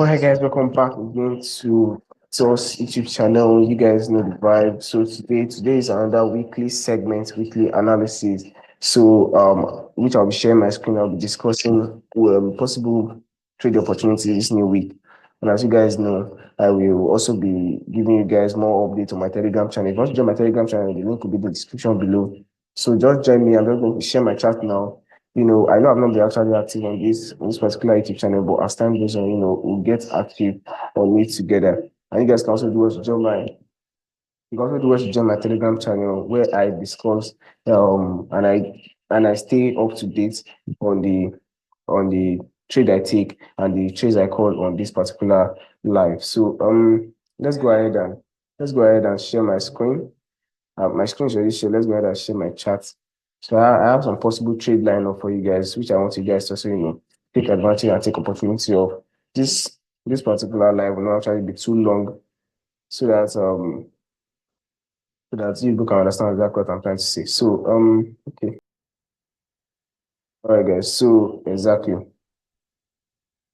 Oh, hi guys, welcome back again to us YouTube channel. You guys know the vibe. So today is another weekly segment, weekly analysis. So which I'll be sharing my screen. I'll be discussing possible trade opportunities this new week. And as you guys know, I will also be giving you guys more updates on my Telegram channel. If you want to join my Telegram channel, the link will be in the description below. So just join me. I'm just going to share my chat now. I know I've not been actually active on this particular YouTube channel, but as time goes on, we'll get active on it together. And you guys can also do us to join my Telegram channel where I discuss and I stay up to date on the trade I take and the trades I call on this particular live. So let's go ahead and share my screen. My screen is already shared. Let's go ahead and share my chat. So I have some possible trade lineup for you guys, which I want you guys to also, take advantage and take opportunity of. This particular live will not actually be too long, so that you can understand exactly what I'm trying to say. So okay. All right, guys. So exactly.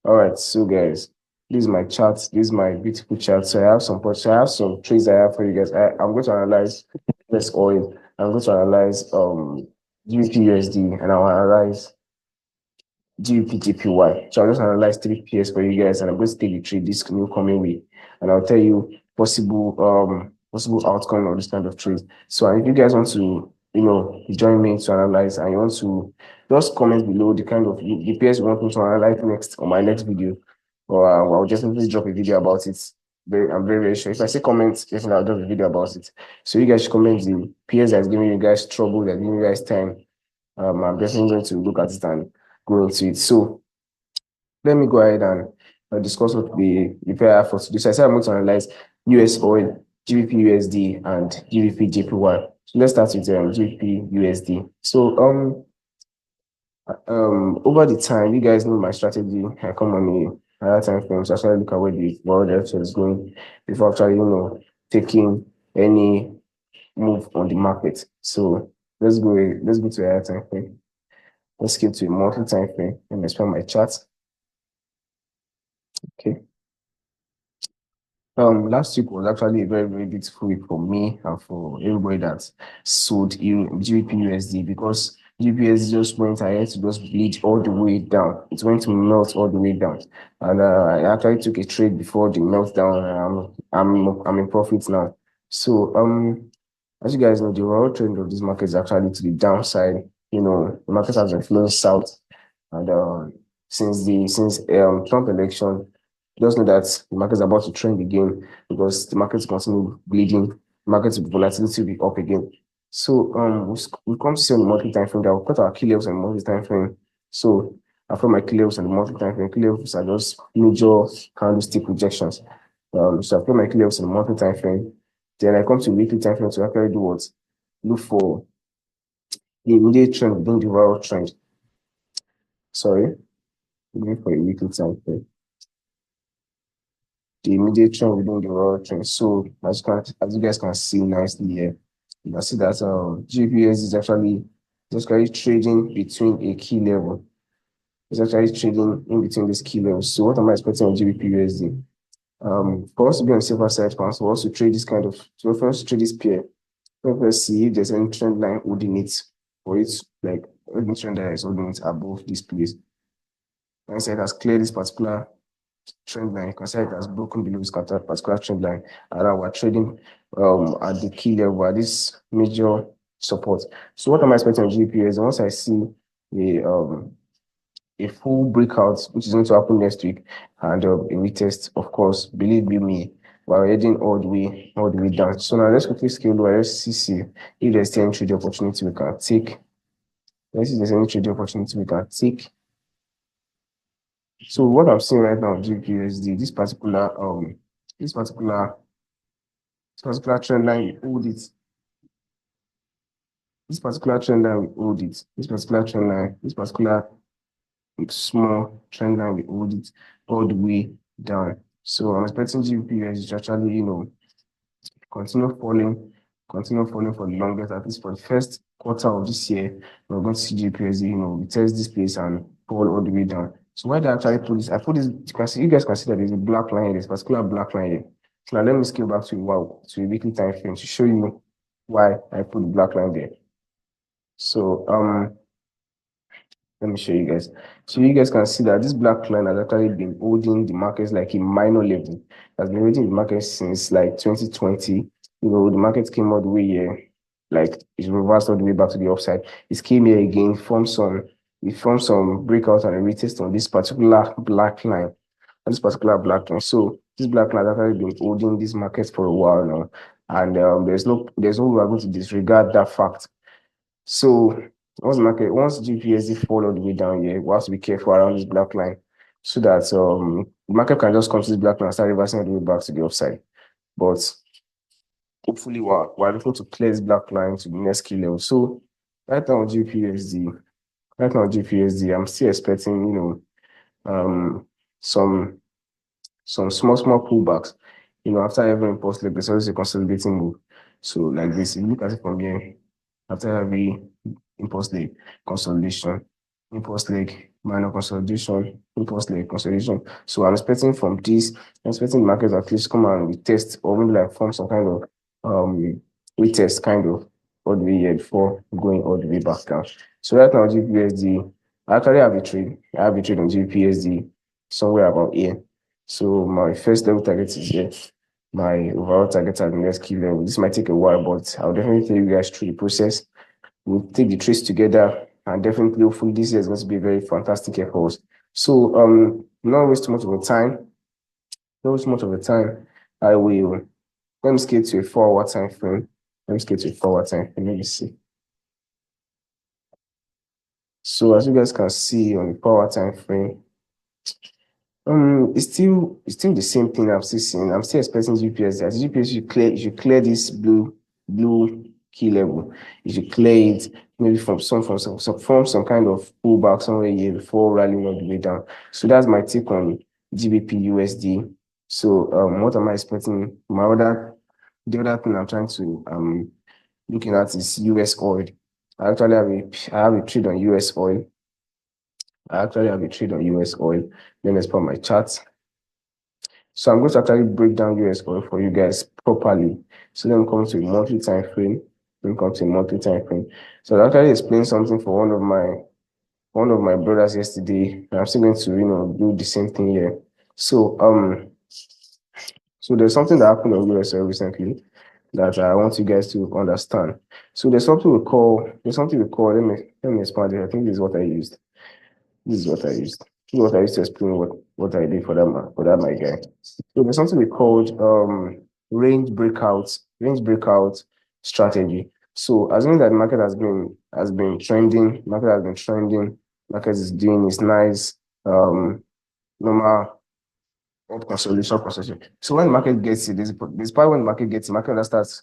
All right, so guys, this is my chart. This is my beautiful chart. So I have some trades I have for you guys. I'm going to analyze Usoil. I'm going to analyze Gbpusd, and I'll analyze Gbpjpy. So I'll just analyze 3 PS for you guys, and I'm going to take the trade this new coming week, and I'll tell you possible outcome of this kind of trade. So if you guys want to join me to analyze, and you want to just comment below the kind of the PS you want me to analyze next on my next video, or I'll just simply drop a video about it. I'm very, very sure. If I say comments, definitely I'll drop a video about it. So you guys should comment the PS that's giving you guys trouble, that's giving you guys time. I'm definitely going to look at it and go into it. So let me go ahead and discuss what the pair for today. So I said I'm going to analyze Usoil, Gbpusd, and Gbpjpy. So let's start with Gbpusd. So over the time, you guys know my strategy. I come on a time frame, so I actually look at where the world actually is going before actually taking any move on the market. So let's go to a higher time frame. Let's skip to a monthly time frame and expand my chart. Okay. Last week was actually a very, very beautiful week for me and for everybody that sold Gbpusd, because Gbpusd just went ahead to just bleed all the way down. It went to melt all the way down, and I actually took a trade before the meltdown. I'm in profit now. So as you guys know, the overall trend of this market is actually to the downside. The market has been flowing south, and since Trump election, just know that the market is about to trend again, because the market continue bleeding. The market volatility will be up again. So we come to see on the monthly time frame that we've got our key levels on the monthly time frame. So after my key levels on the monthly time frame, key levels are just major candlestick rejections. So after my key levels on the monthly time frame, then I come to weekly time frame to actually do what? Look for the immediate trend within the overall trend. Sorry, looking for a weekly time frame. The immediate trend within the overall trend. So as you guys can see nicely here, you can see that Gbpusd is actually just trading between a key level. It's actually trading in between these key levels. So what am I expecting on Gbpusd? For us to be on the safer side, for us to trade this trade this pair, let's see if there's any trend line holding it, or it's like any trend that is holding it above this place. And so it has cleared this particular trend line. You can say it has broken below this particular trend line, and now we're trading at the key level at this major support. So what am I expecting on Gbpusd? Once I see a full breakout, which is going to happen next week, and a retest, of course, believe me, we're heading all the way down. So now let's quickly scale lower. Let's see if there's any trade opportunity we can take. Let's see if there's any trade opportunity we can take. So what I'm seeing right now on Gbpusd, this particular trend line will hold it. This particular trend line will hold it. This particular small trend line will hold it all the way down. So I'm expecting Gbpusd to actually, continue falling for the longest, at least for the first quarter of this year. We're going to see Gbpusd, test this place and fall all the way down. So why did I actually put this? I put this, you guys can see that there's a black line here, this particular black line here. So now let me scale back to to a weekly time frame to show you why I put the black line there. So let me show you guys. So you guys can see that this black line has actually been holding the markets like a minor level. It has been holding the market since like 2020. You know, the market came all the way here, like it reversed all the way back to the upside. It came here again, it formed some breakout and a retest on this particular black line. On this particular black line. So this black line has actually been holding this market for a while now. And there's no way we're going to disregard that fact. So once GPSD fall all the way down here, we have to be careful around this black line so that the market can just come to this black line and start reversing all the way back to the upside. But hopefully we're looking to clear this black line to the next key level. So right now on GPSD, I'm still expecting, some small pullbacks. After every impulse leg, there's always a consolidating move. So like this, if you look at it from here, after every impulse leg, consolidation, impulse leg, minor consolidation, impulse leg, consolidation. So I'm expecting the market at least come and retest or maybe like form some kind of retest kind of all the way here before going all the way back down. So right now GPSD, I actually have a trade. I have a trade on GPSD somewhere about here. So my first level target is here. My overall target at the next key level. This might take a while, but I'll definitely take you guys through the process. We'll take the trades together, and definitely, hopefully, this year is going to be a very fantastic year for us. So, not waste too much of the time. Not waste much of the time. Let me scale to a 4-hour time frame. Let me see. So, as you guys can see on the 4-hour time frame, it's still the same thing I'm still seeing. I'm still expecting GPS. As GPS, you should clear this blue key level. You should clear it maybe from some kind of pullback somewhere here before rallying all the way down. So that's my take on Gbpusd. So what am I expecting? The other thing I'm trying to looking at is US oil. I have a trade on US oil. Let me export my chart. So I'm going to actually break down US oil for you guys properly. So let me come to a monthly time frame. So I actually explained something for one of my brothers yesterday. I'm still going to do the same thing here. So there's something that happened on US oil recently that I want you guys to understand. So there's something we call, let me expand it. I think this is what I used. This is what I used to explain what I did for that my guy. So there's something we called range breakout strategy. So assuming that the market has been trending, market is doing its nice normal consolidation. So when the market gets it, there's part when the market gets it, market starts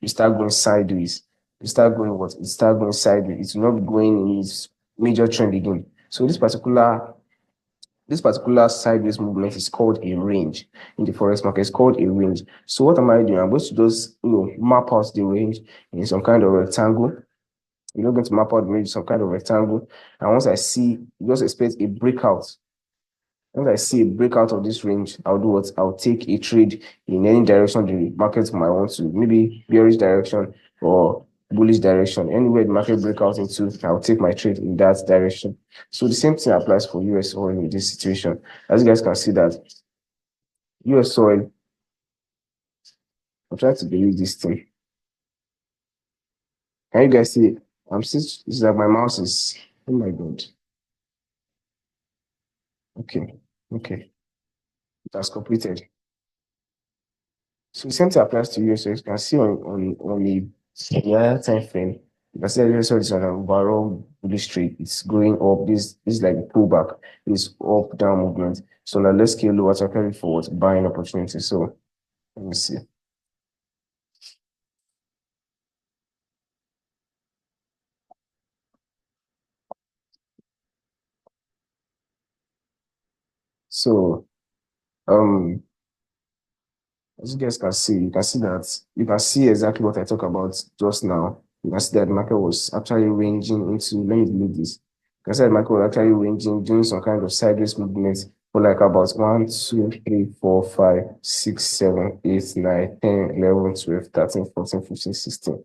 you start going sideways. You start going what? It start going sideways. It will not be going in its major trend again. So this particular sideways movement is called a range in the forex market. It's called a range. So what am I doing? I'm going to just map out the range in some kind of rectangle. You're not going to map out the range in some kind of rectangle. And once I see, you just expect a breakout. Once I see a breakout of this range, I'll do what? I'll take a trade in any direction the market might want to, maybe bearish direction or bullish direction. Anywhere the market break out into, I'll take my trade in that direction. So the same thing applies for US oil in this situation. As you guys can see that US oil, I'm trying to believe this thing. Can you guys see? It's like my mouse is, oh my God. Okay. It has completed. So the same thing applies to US oil. You can see on the higher time frame, you can see that US oil is on an overall bullish trade. It's going up. This is like a pullback. It's up down movement. So now let's scale lower to carry forward buying opportunity. So let me see. So as you guys can see, you can see exactly what I talked about just now. You can see that the market was actually ranging into, let me delete this. I said market was actually ranging, doing some kind of sideways movement for like about 1, 2, 3, 4, 5, 6, 7, 8, 9, 10, 11, 12, 13, 14, 15, 16,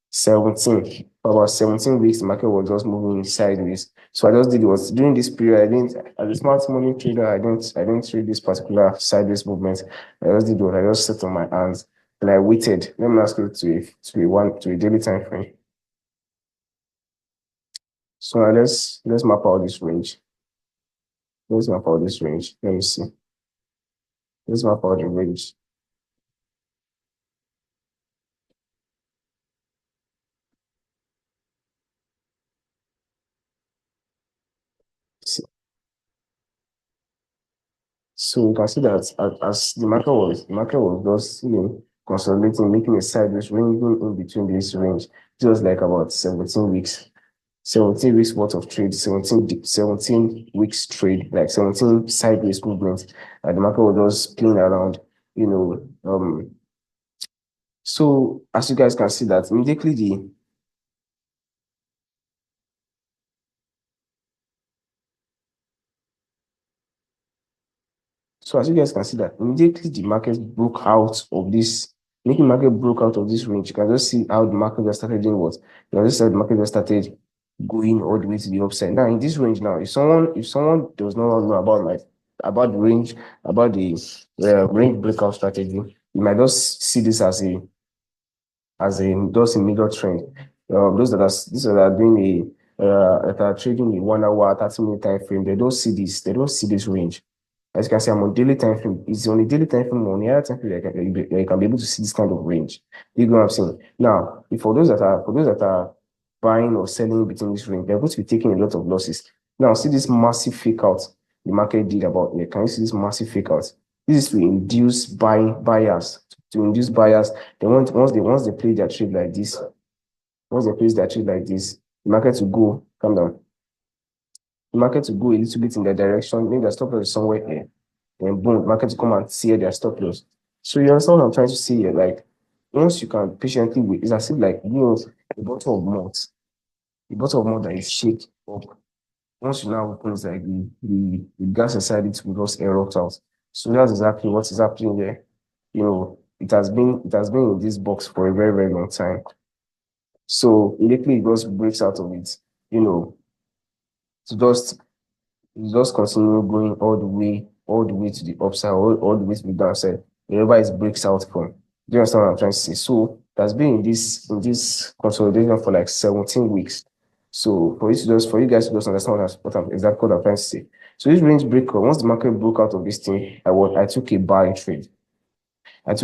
17. For about 17 weeks, the market was just moving sideways. So I just did was during this period, I didn't, as a smart money trader, I didn't trade this particular sideways movement. I just did what I just sat on my hands and I waited. Let me ask you to a daily time frame. So now let's map out this range. Let's map out this range. Let me see. Let's map out the range. See. So you can see that as the market was just consolidating, making a sideways ranging in between this range, just like about 17 weeks. 17 weeks worth of trade, 17 weeks trade, like 17 sideways movements. And the market was just playing around, you know. So as you guys can see that immediately so as you guys can see that immediately the market broke out of this, making market broke out of this range. You can just see how the market just started doing what? You can just see how the market just started going all the way to the upside. Now in this range now, if someone does not know about the range, about the range breakout strategy, you might just see this as a just a middle trend. Those that are doing that are trading a 1 hour, 30-minute time frame, they don't see this. They don't see this range. As you can see, I'm on daily time frame. It's on a daily time frame. On the other time frame, you can be able to see this kind of range. You know what I'm saying? Now, for those that are buying or selling between this range, they're going to be taking a lot of losses. Now, see this massive fake out the market did about here. Can you see this massive fake out? This is to induce buyers. To induce buyers, they want once they play their trade like this, the market to go, calm down. The market to go a little bit in their direction, maybe the stop loss is somewhere here. And boom, market to come and tear their stop loss. So you understand what I'm trying to say here? Like, once you can patiently wait, it's as if like a bottle of malt, that is shake up. Once you now open, it's like the gas inside it will just erupt out. So that's exactly what is happening there. It has been in this box for a very, very long time. So immediately it just breaks out of it, you know, to just continue going all the way to the upside, all the way to the downside, wherever it breaks out from. Do you understand what I'm trying to say? So that's been in this consolidation for like 17 weeks. So for you guys to just understand exactly what I'm trying to say. So this range breaker, once the market broke out of this thing, I took a buy trade. And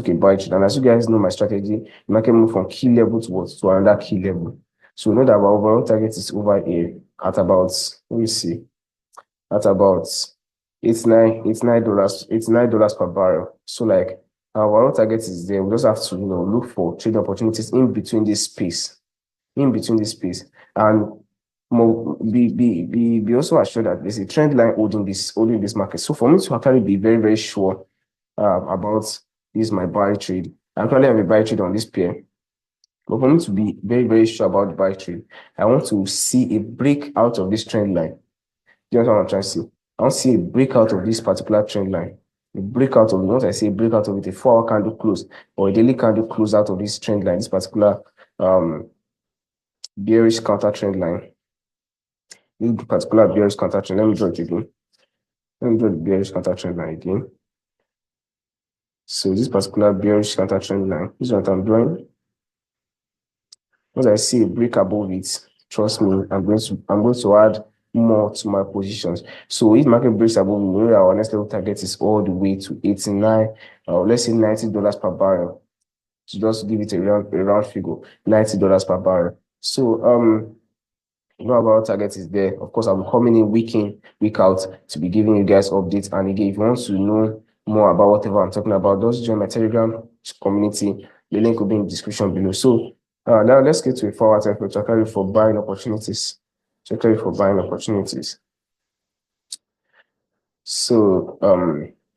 as you guys know my strategy, the market moved from key level to what? To another key level. So we know that our overall target is over here at about, let me see, at about $89 per barrel. So like our overall target is there. We just have to look for trade opportunities in between this space, and be also assured that there's a trend line holding this market. So for me to actually be very, very sure about this my buy trade, I actually have a buy trade on this pair. But for me to be very, very sure about the buy trade, I want to see a break out of this trend line. Do you understand what I'm trying to say? I want to see a breakout of this particular trend line. Once I say breakout of it, a 4-hour candle close or a daily candle close out of this trend line, this particular bearish counter trend line. This particular bearish counter trend. Let me draw it again. Let me draw the bearish counter trend line again. So this particular bearish counter trend line, this is what I'm drawing. Once I see a break above it, trust me, I'm going to add more to my positions. So if market breaks above, we know our next level target is all the way to 89, let's say $90 per barrel. To just give it a round figure, $90 per barrel. So our target is there. Of course, I'll be coming in, week out, to be giving you guys updates. And again, if you want to know more about whatever I'm talking about, just join my Telegram community. The link will be in the description below. So now let's get to a forward time to carry for buying opportunities. So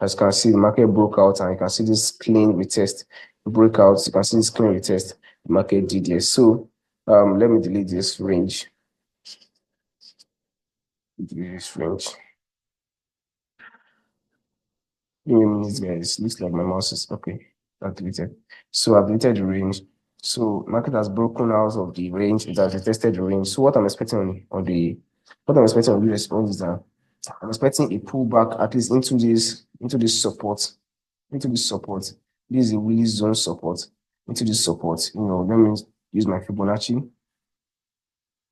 as you can see, the market broke out, and you can see this clean retest breakout. You can see this clean retest the market did here. So let me delete this range. this range. Give me minutes, guys. Looks like my mouse is okay. Activated. So I've deleted the range. So market has broken out of the range. It has retested the range. So what I'm expecting what I'm expecting on US bonds is that I'm expecting a pullback at least into this support, into this support. This is a really zone support into this support. Let me use my Fibonacci.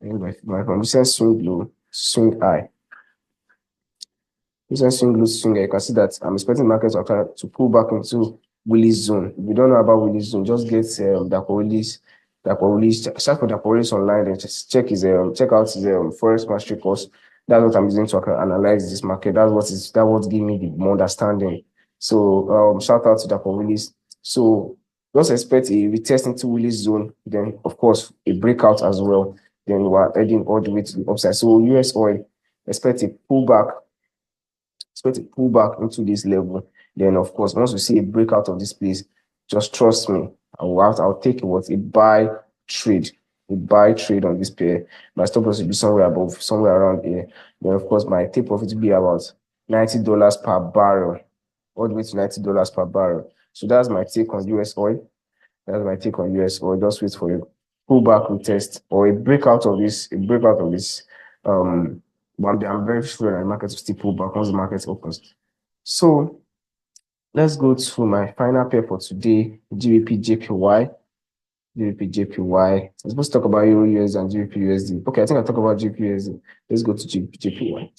My recent swing low, swing high. Recent swing low, swing high. You can see that I'm expecting markets to pull back into Willis zone. If you don't know about Willis zone, just get Dapo Willis, search for Dapo Willis online and just check out his Forex mastery course. That's what I'm using to analyze this market. That's what give me the more understanding. So shout out to Dapo Willis. So just expect a retest into Willis zone, then of course a breakout as well. Then we're heading all the way to the upside. So US oil, expect a pullback into this level. Then, of course, once we see a breakout of this place, just trust me, I'll take a buy trade on this pair. My stop loss will be somewhere around here. Then, of course, my take profit will be about $90 per barrel, all the way to $90 per barrel. So that's my take on US oil. That's my take on US oil. Just wait for a pullback retest or a breakout of this. But I'm very sure that the market will still pull back once the market opens. So let's go to my final pair for today, Gbpjpy. Gbpjpy. I'm supposed to talk about Euro USD and Gbpusd. Okay, I think I'll talk about Gbpusd. Let's go to Gbpjpy.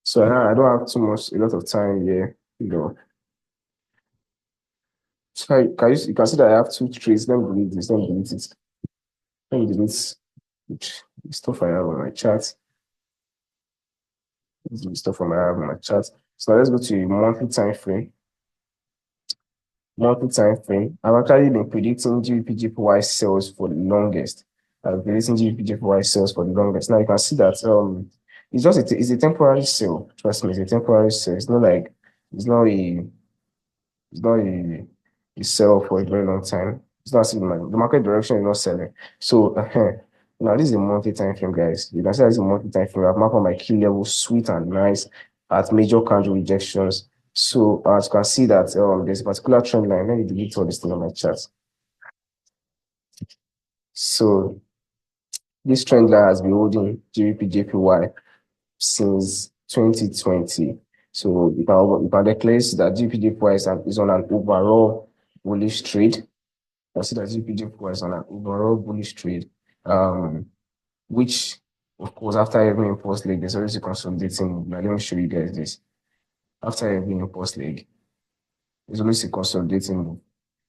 So I don't have a lot of time here, So you can see that I have two trades. Let me delete this. Let me delete it. Let me delete the stuff I have on my chart. This is the stuff I have on my chart. So let's go to monthly time frame. I've actually been predicting Gbpjpy sales for the longest. I've been predicting Gbpjpy sales for the longest. Now you can see that it's a temporary sale. Trust me, it's a temporary sale. It's not a sell for a very long time. It's not the market direction is not selling. So now this is a monthly time frame, guys. You can see that this is a monthly time frame. I've marked on my key level, sweet and nice at major candle rejections. So as you can see that there's a particular trend line. Let me delete all this thing on my chart. So this trend line has been holding Gbpjpy since 2020. So you can declare that Gbpjpy is on an overall bullish trade. I see that Gbpjpy is on an overall bullish trade, which, of course, after every impulse leg, there's always a consolidating move. Now, let me show you guys this. After every impulse leg, there's always a consolidating move.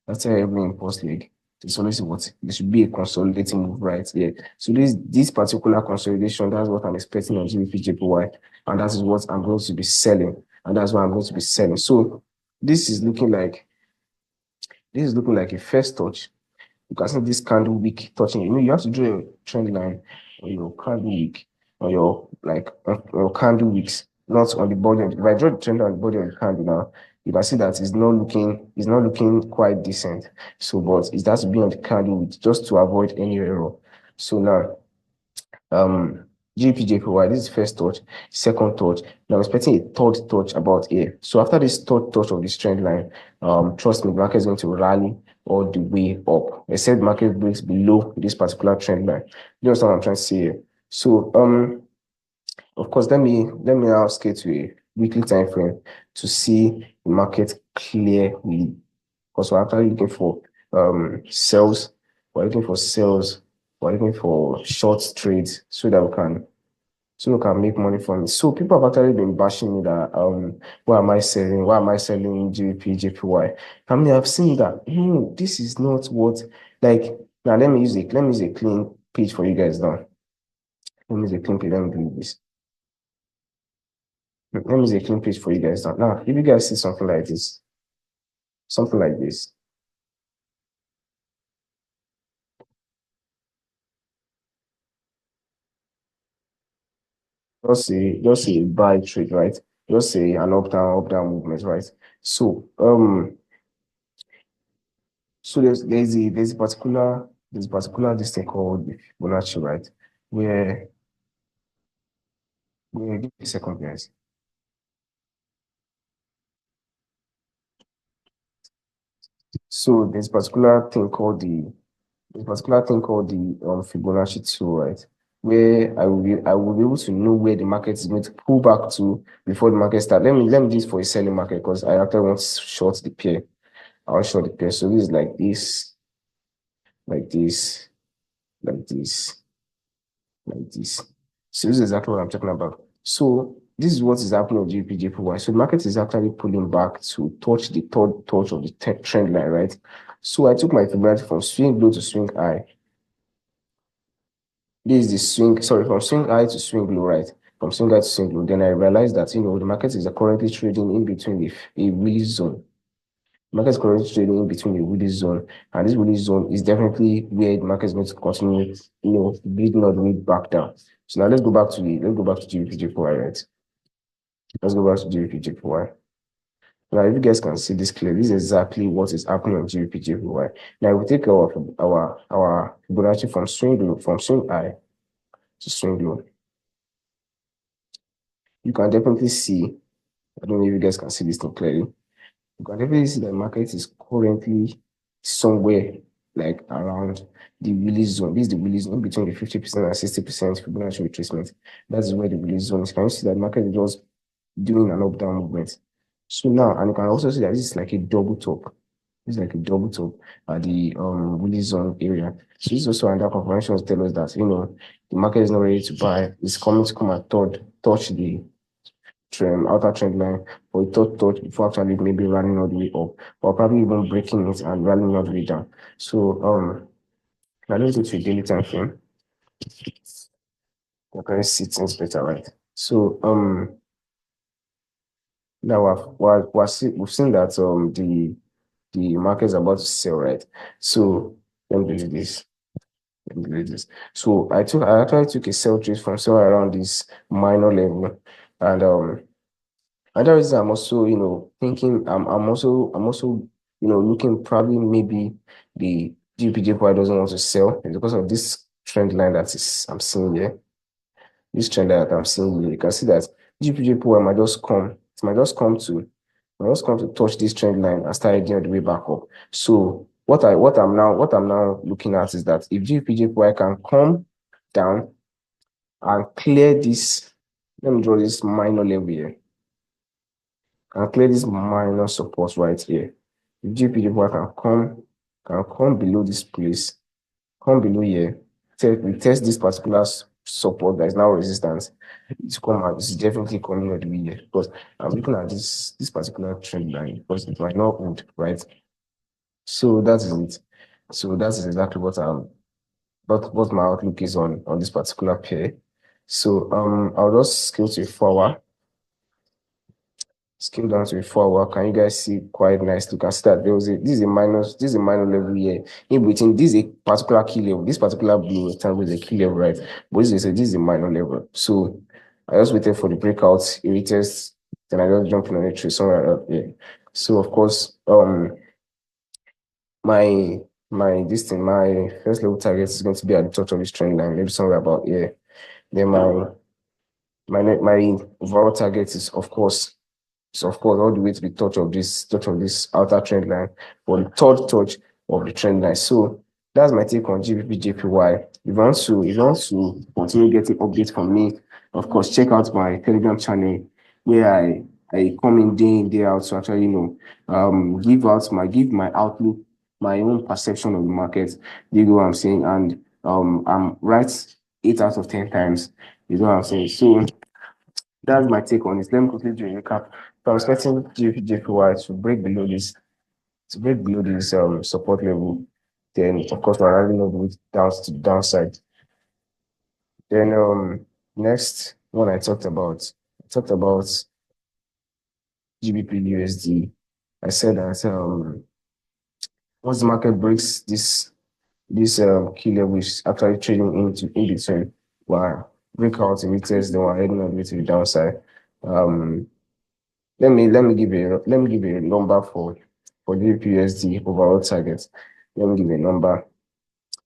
After every impulse leg, there's always there should be a consolidating move right here. So this particular consolidation, that's what I'm expecting on Gbpjpy, and that is what I'm going to be selling, and that's what I'm going to be selling. So this is looking like a first touch. You can see this candle wick touching. You have to draw a trend line on your candle wick, on your candle wicks, not on the body. If I draw the trend on the body of the candle now, you can see that it's not looking quite decent. So, but it has to be on the candle wick just to avoid any error. So now, Gbpjpy, this is first touch, second touch. Now I'm expecting a third touch about here. So after this third touch of this trend line, trust me, the market is going to rally all the way up. Except the market breaks below this particular trend line. You understand what I'm trying to say here? So of course, let me now scale to a weekly time frame to see the market clearly. Because we're actually looking for sales. We're looking for sales. We're looking for short trades so that we can make money from it. So people have actually been bashing me that why am I selling? Why am I selling Gbpjpy? I mean, I've seen that this is not what now let me use a clean page for you guys now. Let me use a clean page. Let me do this. Let me use a clean page for you guys now. Now, if you guys see something like this, just say buy trade, right? Just say an up down movement, right? So there's a particular this thing called Fibonacci, right? Where Yeah, give me a second, guys. So there's particular thing called the Fibonacci tool, right? Where I will be able to know where the market is going to pull back to before the market start. Let me do this for a selling market because I actually want to short the pair. I want to short the pair. So this is like this, like this, like this. So this is exactly what I'm talking about. So this is what is happening on Gbpjpy. So the market is actually pulling back to touch the third touch of the trend line, right? So I took my Fibonacci from swing low to swing high. This is the swing, sorry, from swing high to swing low, right? From swing high to swing low. Then I realized that, the market is currently trading in between a Willis zone. The market is currently trading in between a Willis zone. And this Willis zone is definitely where the market is going to continue, bleeding all the way back down. So now let's go back to GBPJPY, right? Let's go back to GBPJPY. Now, if you guys can see this clearly, this is exactly what is happening on GBPJPY. Now, if we take our Fibonacci from swing high to swing low, you can definitely see, I don't know if you guys can see this thing clearly. You can definitely see that the market is currently somewhere like around the release zone. This is the release zone between the 50% and 60% Fibonacci retracement. That is where the release zone is. Can you see that the market is just doing an up-down movement? So now, and you can also see that this is like a double top. This is like a double top at the release zone area. So this is also another confirmation to tell us that the market is not ready to buy. It's coming to come and touch the outer trend line for a third touch before actually maybe running all the way up, or probably even breaking it and running all the way down. So now let's go to a daily time frame. You can see things better, right? So now we've seen that the market is about to sell, right? So let me do this. Let me do this. So I actually took a sell trade from somewhere around this minor level, and another reason I'm also, thinking, I'm also, looking probably maybe the GPJPY doesn't want to sell is because of this trend line I'm seeing here. This trend line that I'm seeing here, you can see that GPJPY might just come to touch this trend line and start heading all the way back up. So what I'm now looking at is that if GPJPY can come down and clear this, let me draw this minor level here. Can clear this minor support right here. If GPjpy can come below this place, come below here, we test this particular support that is now resistance. It's definitely coming out the way here because I'm looking at this particular trend line because it might not hold, right? So that is it. So that is exactly what my outlook is on this particular pair. So I'll just scale to a 4 hour. Scale down to a 4 hour. Can you guys see quite nicely? You can see that this is a minor level here. In between, this is a particular key level. This particular blue rectangle is a key level, right? But this is a minor level. So I just waited for the breakout, a retest, then I just jumped in on a tree somewhere up here. So of course, my my first level target is going to be at the touch of this trend line, maybe somewhere about here. Then my overall target is of course. So of course, all the way to the touch of this outer trend line, or the third touch of the trend line. So that's my take on GBPJPY. If you want to continue getting updates from me, of course, check out my Telegram channel where I come in day out to actually give my outlook, my own perception of the market. You know what I'm saying? And I'm right 8 out of 10 times. You know what I'm saying? So that's my take on it. Let me quickly do a recap. So I'm expecting GPY to break below this support level. Then of course we're running all the way down to the downside. Then next one I talked about GBP I said that once the market breaks this key level is actually trading into in between, while breakout images then we're heading all the way to the downside. Let me give a number for Gbpusd overall target. Let me give a number.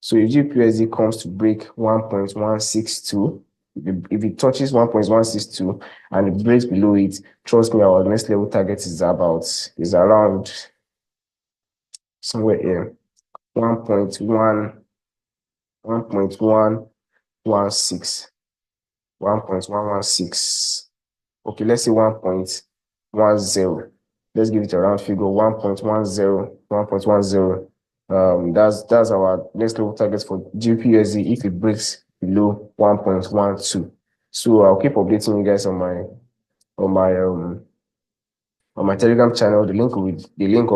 So if Gbpusd comes to break 1.162, If it touches 1.162 and it breaks below it, trust me, our next level target is around somewhere here 1.116. 1.116. Okay, let's say 1.10. Let's give it a round figure, 1.10, 1.10. That's our next level target for Gbpusd if it breaks below 1.12. So I'll keep updating you guys on my Telegram channel. The link of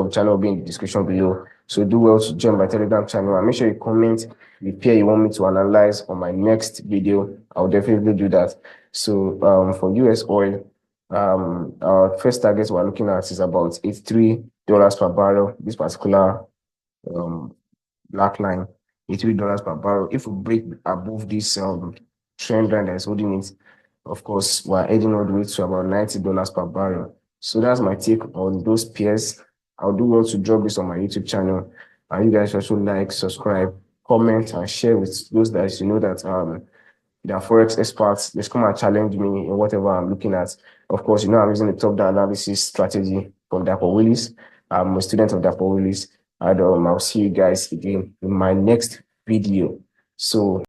the channel will be in the description below. So do well to join my Telegram channel and make sure you comment the pair you want me to analyze on my next video. I'll definitely do that. So for Usoil, our first target we're looking at is about $83 per barrel. This particular black line, $83 per barrel. If we break above this trend line that's holding it, of course, we're heading all the way to about $90 per barrel. So that's my take on those pairs. I'll do well to drop this on my YouTube channel. And you guys also like, subscribe, comment, and share with those that you know that they are Forex experts. Just come and challenge me in whatever I'm looking at. Of course, you know I'm using the top-down analysis strategy from Gbpusd. I'm a student of Gbpusd. And I'll see you guys again in my next video. So